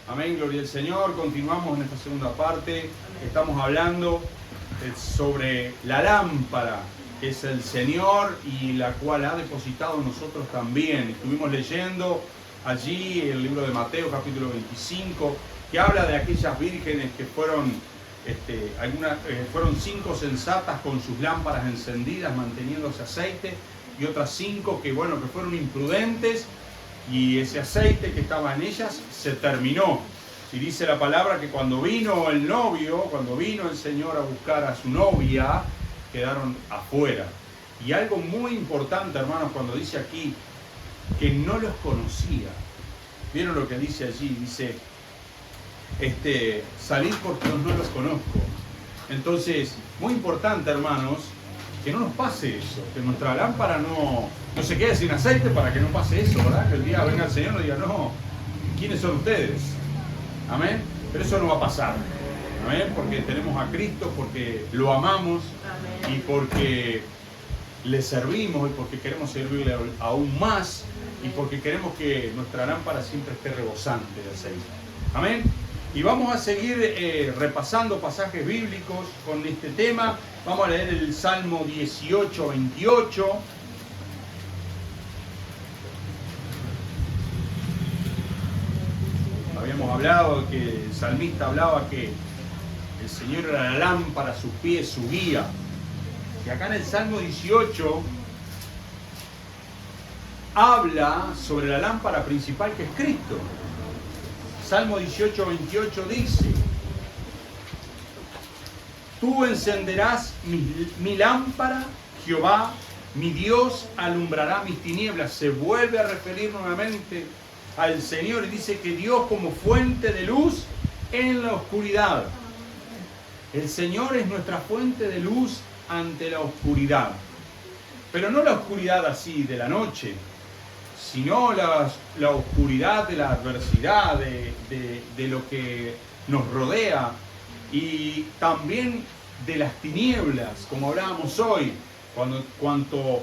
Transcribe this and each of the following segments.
Amén, gloria al Señor. Continuamos en esta segunda parte. Estamos hablando sobre la lámpara, que es el Señor y la cual ha depositado en nosotros también. Estuvimos leyendo allí el libro de Mateo, capítulo 25, que habla de aquellas vírgenes que fueron, fueron 5 sensatas con sus lámparas encendidas, manteniéndose aceite, y otras 5 que, que fueron imprudentes, y ese aceite que estaba en ellas se terminó. Y dice la palabra que cuando vino el novio, cuando vino el Señor a buscar a su novia, quedaron afuera. Y algo muy importante, hermanos, cuando dice aquí que no los conocía. ¿Vieron lo que dice allí? Dice, salid porque no los conozco. Entonces, muy importante, hermanos, que no nos pase eso, que nuestra lámpara no se quede sin aceite, para que no pase eso, ¿verdad? Que el día venga el Señor y diga, no, ¿quiénes son ustedes? Amén. Pero eso no va a pasar. Amén. Porque tenemos a Cristo, porque lo amamos. Amén. Y porque le servimos y porque queremos servirle aún más. Y porque queremos que nuestra lámpara siempre esté rebosante de aceite. Amén. Y vamos a seguir repasando pasajes bíblicos con este tema. Vamos a leer el Salmo 18, 28. Habíamos hablado que el salmista hablaba que el Señor era la lámpara, sus pies, su guía. Y acá en el Salmo 18 habla sobre la lámpara principal, que es Cristo. Salmo 18, 28 dice: Tú encenderás mi lámpara, Jehová, mi Dios alumbrará mis tinieblas. Se vuelve a referir nuevamente al Señor y dice que Dios como fuente de luz en la oscuridad. El Señor es nuestra fuente de luz ante la oscuridad. Pero no la oscuridad así de la noche, sino la oscuridad de la adversidad, de lo que nos rodea, y también de las tinieblas, como hablábamos hoy. Cuanto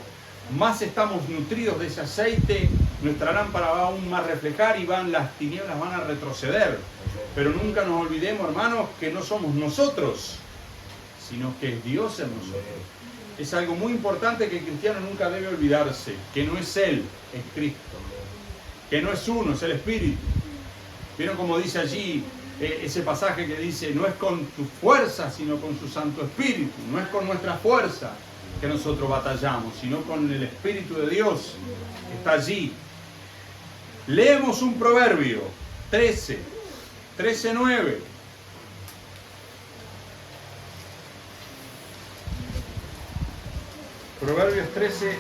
más estamos nutridos de ese aceite, nuestra lámpara va aún más reflejar y las tinieblas van a retroceder. Pero nunca nos olvidemos, hermanos, que no somos nosotros, sino que es Dios en nosotros. Es algo muy importante que el cristiano nunca debe olvidarse, que no es Él, es Cristo. Que no es uno, es el Espíritu. ¿Vieron cómo dice allí ese pasaje que dice, no es con tu fuerza, sino con su Santo Espíritu? No es con nuestra fuerza que nosotros batallamos, sino con el Espíritu de Dios que está allí. Leemos un proverbio, 13:9. Proverbios 13.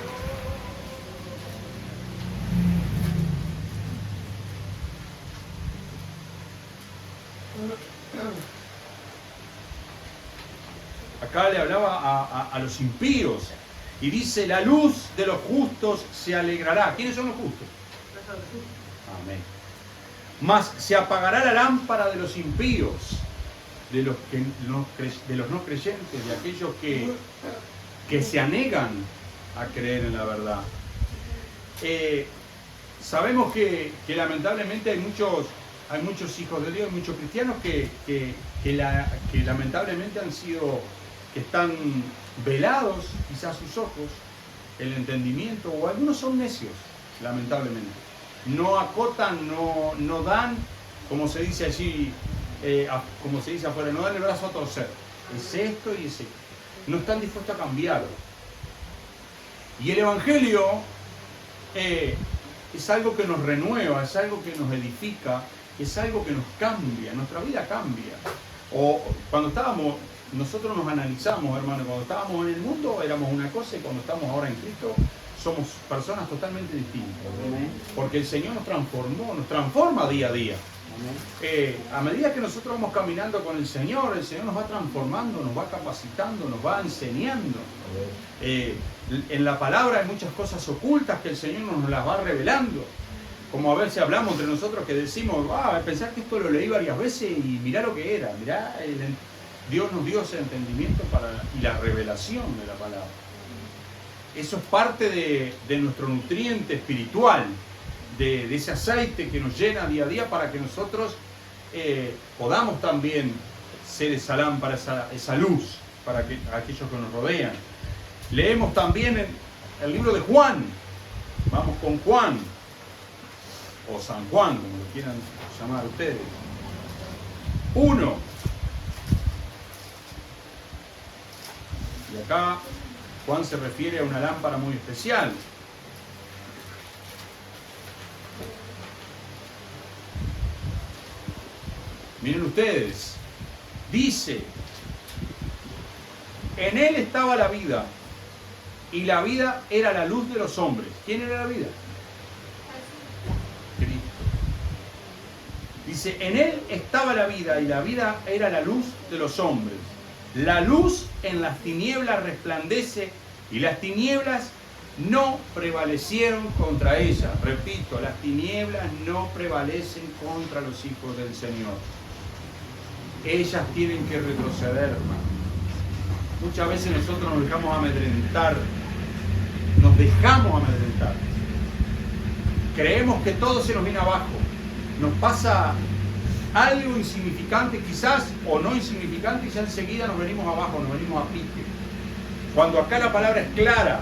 Acá le hablaba a los impíos y dice, la luz de los justos se alegrará. ¿Quiénes son los justos? Amén. Mas se apagará la lámpara de los impíos, de los no creyentes, de aquellos que se anegan a creer en la verdad. Sabemos que lamentablemente hay muchos hijos de Dios, muchos cristianos que lamentablemente están velados, quizás sus ojos, el entendimiento, o algunos son necios, lamentablemente. No acotan, no dan, como se dice allí, como se dice afuera, no dan el brazo a torcer. Es esto y es esto. No están dispuestos a cambiarlo. Y el Evangelio es algo que nos renueva, es algo que nos edifica, es algo que nos cambia, nuestra vida cambia. O cuando nosotros nos analizamos, hermano, cuando estábamos en el mundo éramos una cosa, y cuando estamos ahora en Cristo somos personas totalmente distintas. Porque el Señor nos transforma día a día. A medida que nosotros vamos caminando con el Señor nos va transformando, nos va capacitando, nos va enseñando. En la palabra hay muchas cosas ocultas que el Señor nos las va revelando. Como a veces hablamos entre nosotros que decimos, pensar que esto lo leí varias veces y mirá lo que era. Mirá, Dios nos dio ese entendimiento y la revelación de la palabra. Eso es parte de nuestro nutriente espiritual, de ese aceite que nos llena día a día para que nosotros podamos también ser esa lámpara, esa luz para aquellos que nos rodean. Leemos también en el libro de Juan. Vamos con Juan, o San Juan, como lo quieran llamar ustedes. 1. Y acá Juan se refiere a una lámpara muy especial. Miren ustedes, dice, en él estaba la vida, y la vida era la luz de los hombres. ¿Quién era la vida? Cristo. Dice, en él estaba la vida, y la vida era la luz de los hombres. La luz en las tinieblas resplandece, y las tinieblas no prevalecieron contra ella. Repito, las tinieblas no prevalecen contra los hijos del Señor. Ellas tienen que retroceder, hermano. Muchas veces nosotros nos dejamos amedrentar. Creemos que todo se nos viene abajo. Nos pasa algo insignificante quizás, o no insignificante, y ya enseguida nos venimos abajo, nos venimos a pique. Cuando acá la palabra es clara,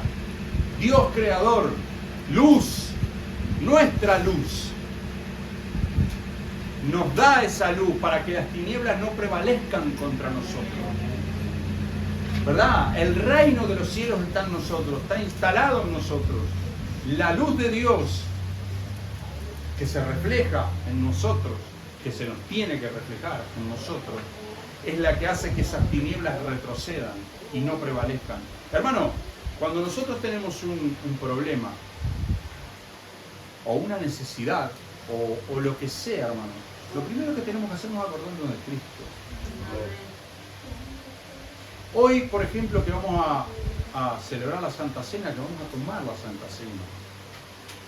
Dios creador, luz, nuestra luz, nos da esa luz para que las tinieblas no prevalezcan contra nosotros. ¿Verdad? El reino de los cielos está en nosotros, está instalado en nosotros. La luz de Dios que se refleja en nosotros, que se nos tiene que reflejar en nosotros, es la que hace que esas tinieblas retrocedan y no prevalezcan. Hermano, cuando nosotros tenemos un problema o una necesidad o lo que sea, hermano, lo primero que tenemos que hacer es acordarnos de Cristo. Hoy, por ejemplo, que vamos a celebrar la Santa Cena, que vamos a tomar la Santa Cena,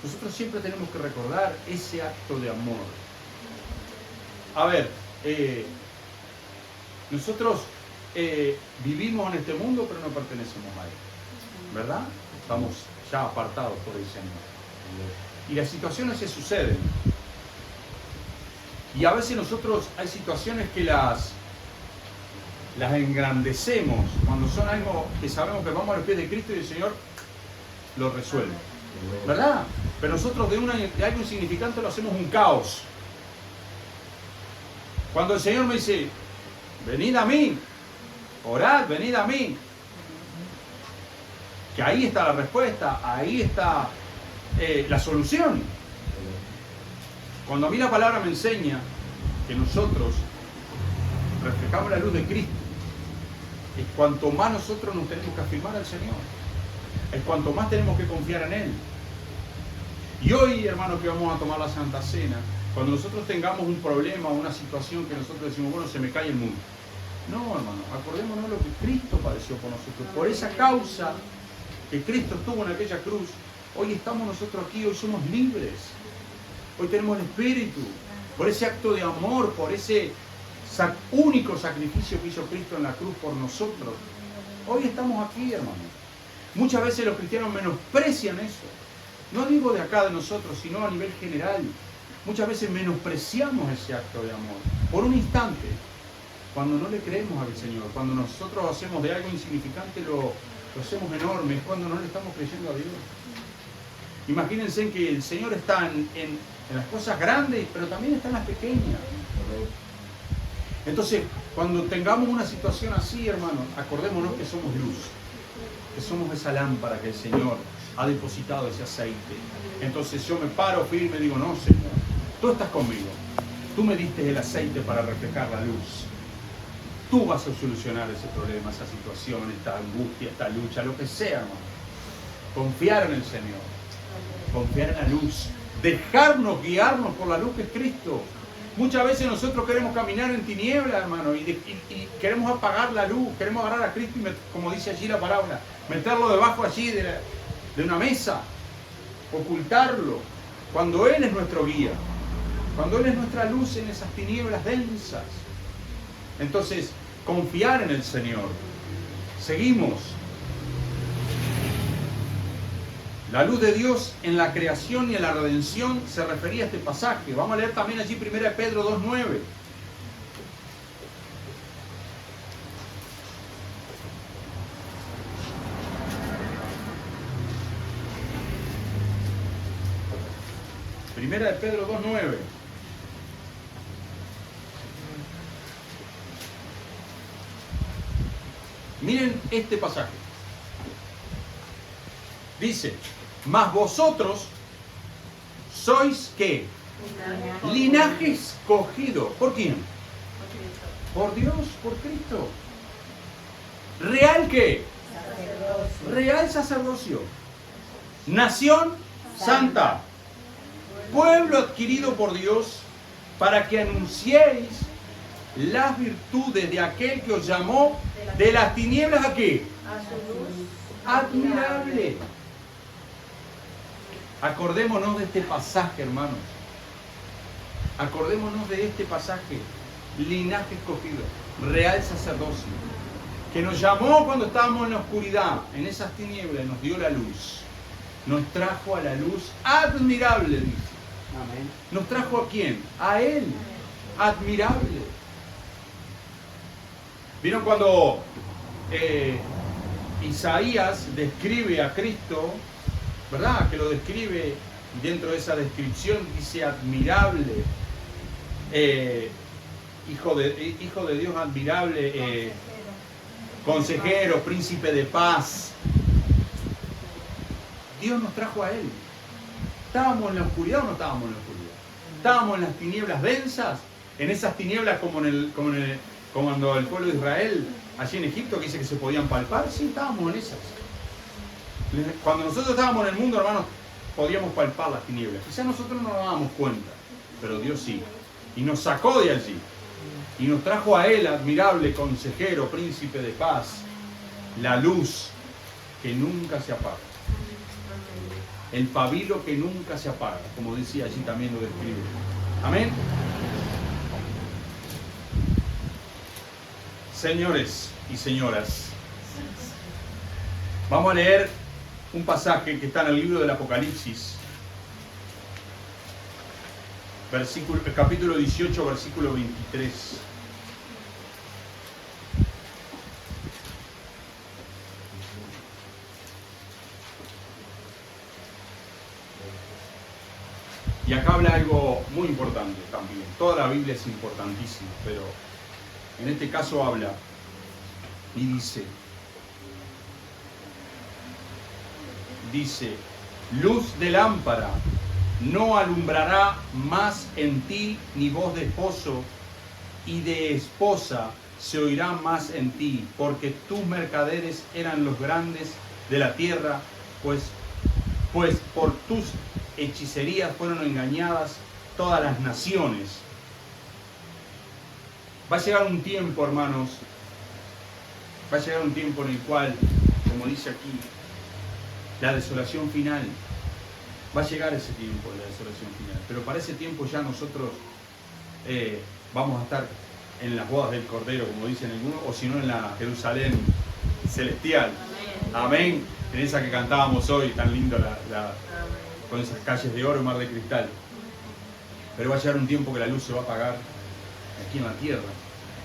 nosotros siempre tenemos que recordar ese acto de amor. A ver, nosotros vivimos en este mundo, pero no pertenecemos a él, ¿verdad? Estamos ya apartados por el Señor. Y las situaciones se suceden. Y a veces nosotros hay situaciones que las engrandecemos cuando son algo que sabemos que vamos a los pies de Cristo y el Señor lo resuelve, ¿verdad? Pero nosotros de algo insignificante lo hacemos un caos. Cuando el Señor me dice, venid a mí, orad, venid a mí, que ahí está la respuesta, ahí está la solución. Cuando a mí la palabra me enseña que nosotros reflejamos la luz de Cristo, es cuanto más nosotros nos tenemos que afirmar al Señor, es cuanto más tenemos que confiar en Él. Y hoy, hermano, que vamos a tomar la Santa Cena, cuando nosotros tengamos un problema o una situación que nosotros decimos, bueno, se me cae el mundo. No, hermano, acordémonos lo que Cristo padeció por nosotros. Por esa causa que Cristo estuvo en aquella cruz, hoy estamos nosotros aquí, hoy somos libres. Hoy tenemos el Espíritu. Por ese acto de amor, por ese único sacrificio que hizo Cristo en la cruz por nosotros. Hoy estamos aquí, hermano. Muchas veces los cristianos menosprecian eso. No digo de acá de nosotros, sino a nivel general. Muchas veces menospreciamos ese acto de amor. Por un instante, cuando no le creemos al Señor, cuando nosotros hacemos de algo insignificante, lo hacemos enorme, es cuando no le estamos creyendo a Dios. Imagínense que el Señor está en las cosas grandes, pero también está en las pequeñas. Entonces, cuando tengamos una situación así, hermano, acordémonos que somos luz, que somos esa lámpara que el Señor ha depositado ese aceite. Entonces yo me paro firme y digo, no, Señor, tú estás conmigo. Tú me diste el aceite para reflejar la luz. Tú vas a solucionar ese problema, esa situación, esta angustia, esta lucha, lo que sea, hermano. Confiar en el Señor. Confiar en la luz. Dejarnos guiarnos por la luz que es Cristo. Muchas veces nosotros queremos caminar en tinieblas, hermano, y queremos apagar la luz, queremos agarrar a Cristo y, como dice allí la parábola, meterlo debajo allí de una mesa, ocultarlo, cuando Él es nuestro guía, cuando Él es nuestra luz en esas tinieblas densas. Entonces, confiar en el Señor. Seguimos. La luz de Dios en la creación y en la redención se refería a este pasaje. Vamos a leer también allí 1 Pedro 2:9. Primera de Pedro 2:9. Miren este pasaje. Dice, mas vosotros sois ¿qué? Linaje escogido. ¿Por quién? Por Dios, por Cristo. ¿Real qué? Sacerdocio. Real sacerdocio. Nación santa. Pueblo adquirido por Dios para que anunciéis las virtudes de aquel que os llamó de las tinieblas ¿a qué? A su luz Admirable. Acordémonos de este pasaje, hermanos. Acordémonos de este pasaje. Linaje escogido, real sacerdocio, que nos llamó cuando estábamos en la oscuridad, en esas tinieblas, nos dio la luz. Nos trajo a la luz admirable, dice. Amén. ¿Nos trajo a quién? A Él. Admirable. ¿Vieron cuando Isaías describe a Cristo? ¿Verdad? Que lo describe, dentro de esa descripción dice admirable, hijo de Dios admirable, consejero, príncipe de paz. Dios nos trajo a Él. ¿Estábamos en la oscuridad o no estábamos en la oscuridad? ¿Estábamos en las tinieblas densas? En esas tinieblas como cuando el pueblo de Israel, allí en Egipto, que dice que se podían palpar. Sí, estábamos en esas. Cuando nosotros estábamos en el mundo, hermanos, podíamos palpar las tinieblas. Quizás nosotros no nos dábamos cuenta, pero Dios sí. Y nos sacó de allí. Y nos trajo a Él, admirable consejero, príncipe de paz, la luz que nunca se apaga. El pabilo que nunca se apaga, como decía allí también lo describe. Amén. Señores y señoras, vamos a leer un pasaje que está en el libro del Apocalipsis, capítulo 18, versículo 23. Y acá habla algo muy importante también. Toda la Biblia es importantísima, pero en este caso habla y dice, luz de lámpara no alumbrará más en ti, ni voz de esposo y de esposa se oirá más en ti, porque tus mercaderes eran los grandes de la tierra, pues por tus hechicerías fueron engañadas todas las naciones. Va a llegar un tiempo, hermanos, va a llegar un tiempo en el cual, como dice aquí, la desolación final, va a llegar ese tiempo de la desolación final, pero para ese tiempo ya nosotros vamos a estar en las bodas del Cordero, como dicen algunos, o si no en la Jerusalén celestial. Amén. En esa que cantábamos hoy, tan linda con esas calles de oro, mar de cristal. Pero va a llegar un tiempo que la luz se va a apagar aquí en la tierra.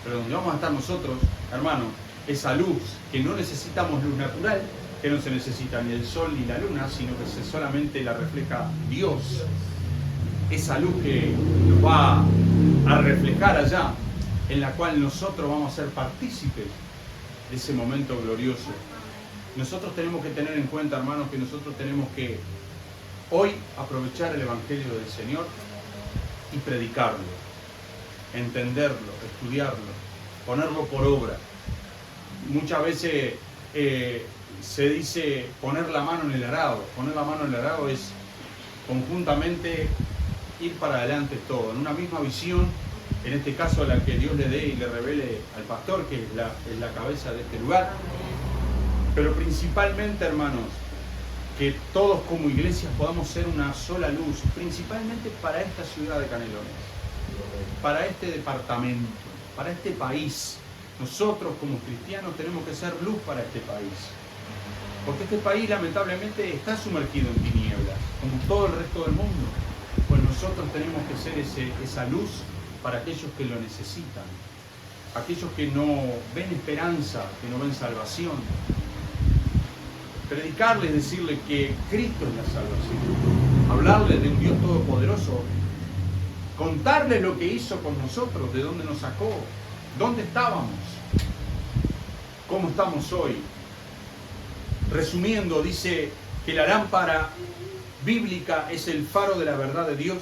Pero donde vamos a estar nosotros, hermanos, esa luz, que no necesitamos luz natural, que no se necesita ni el sol ni la luna, sino que solamente la refleja Dios. Esa luz que nos va a reflejar allá, en la cual nosotros vamos a ser partícipes de ese momento glorioso. Nosotros tenemos que tener en cuenta, hermanos, que nosotros tenemos que hoy aprovechar el Evangelio del Señor y predicarlo, entenderlo, estudiarlo, ponerlo por obra. Muchas veces se dice poner la mano en el arado. Poner la mano en el arado es conjuntamente ir para adelante todo, en una misma visión, en este caso la que Dios le dé y le revele al pastor, que es la cabeza de este lugar. Pero principalmente, hermanos, que todos como iglesias podamos ser una sola luz, principalmente para esta ciudad de Canelones, para este departamento, para este país. Nosotros como cristianos tenemos que ser luz para este país, porque este país lamentablemente está sumergido en tinieblas, como todo el resto del mundo. Pues nosotros tenemos que ser esa luz para aquellos que lo necesitan, aquellos que no ven esperanza, que no ven salvación. predicarles, decirles que Cristo es la salvación, hablarles de un Dios todopoderoso, contarles lo que hizo con nosotros, de dónde nos sacó, dónde estábamos, cómo estamos hoy. Resumiendo, dice que la lámpara bíblica es el faro de la verdad de Dios,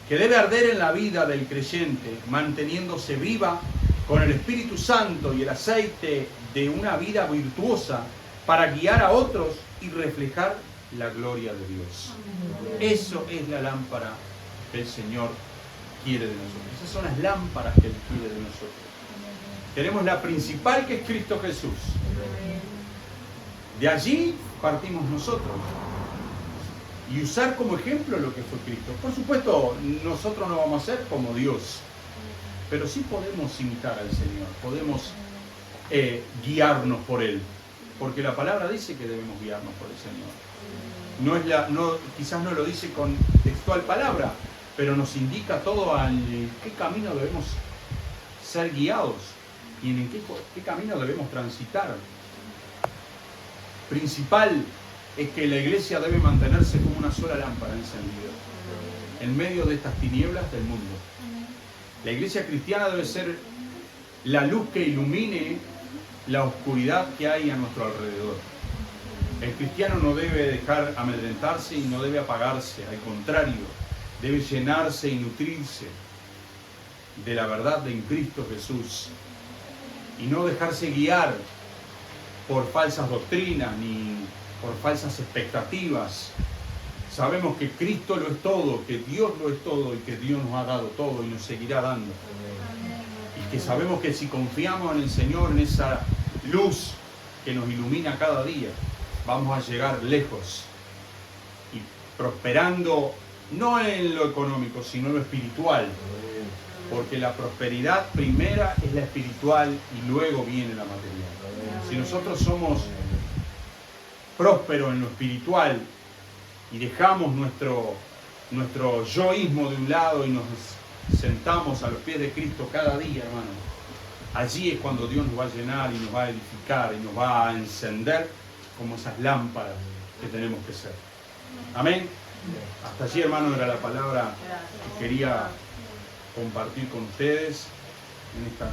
que debe arder en la vida del creyente, manteniéndose viva con el Espíritu Santo y el aceite de una vida virtuosa para guiar a otros y reflejar la gloria de Dios. Eso es la lámpara que el Señor quiere de nosotros. Esas son las lámparas que Él quiere de nosotros. Tenemos la principal, que es Cristo Jesús. De allí partimos nosotros. Y usar como ejemplo lo que fue Cristo. Por supuesto, nosotros no vamos a ser como Dios, pero sí podemos imitar al Señor, podemos guiarnos por Él, porque la palabra dice que debemos guiarnos por el Señor. Quizás no lo dice con textual palabra, pero nos indica todo en qué camino debemos ser guiados y en qué camino debemos transitar. Principal es que la iglesia debe mantenerse como una sola lámpara encendida en medio de estas tinieblas del mundo. La iglesia cristiana debe ser la luz que ilumine la oscuridad que hay a nuestro alrededor. El cristiano no debe dejar amedrentarse y no debe apagarse, al contrario, debe llenarse y nutrirse de la verdad de Cristo Jesús y no dejarse guiar por falsas doctrinas ni por falsas expectativas. Sabemos que Cristo lo es todo, que Dios lo es todo y que Dios nos ha dado todo y nos seguirá dando. Y que sabemos que si confiamos en el Señor, en esa luz que nos ilumina cada día, vamos a llegar lejos y prosperando no en lo económico, sino en lo espiritual. Porque la prosperidad primera es la espiritual y luego viene la material. Si nosotros somos prósperos en lo espiritual y dejamos nuestro yoísmo de un lado y nos sentamos a los pies de Cristo cada día, hermano, allí es cuando Dios nos va a llenar y nos va a edificar y nos va a encender como esas lámparas que tenemos que ser. Amén. Hasta allí, hermano, era la palabra que quería compartir con ustedes en esta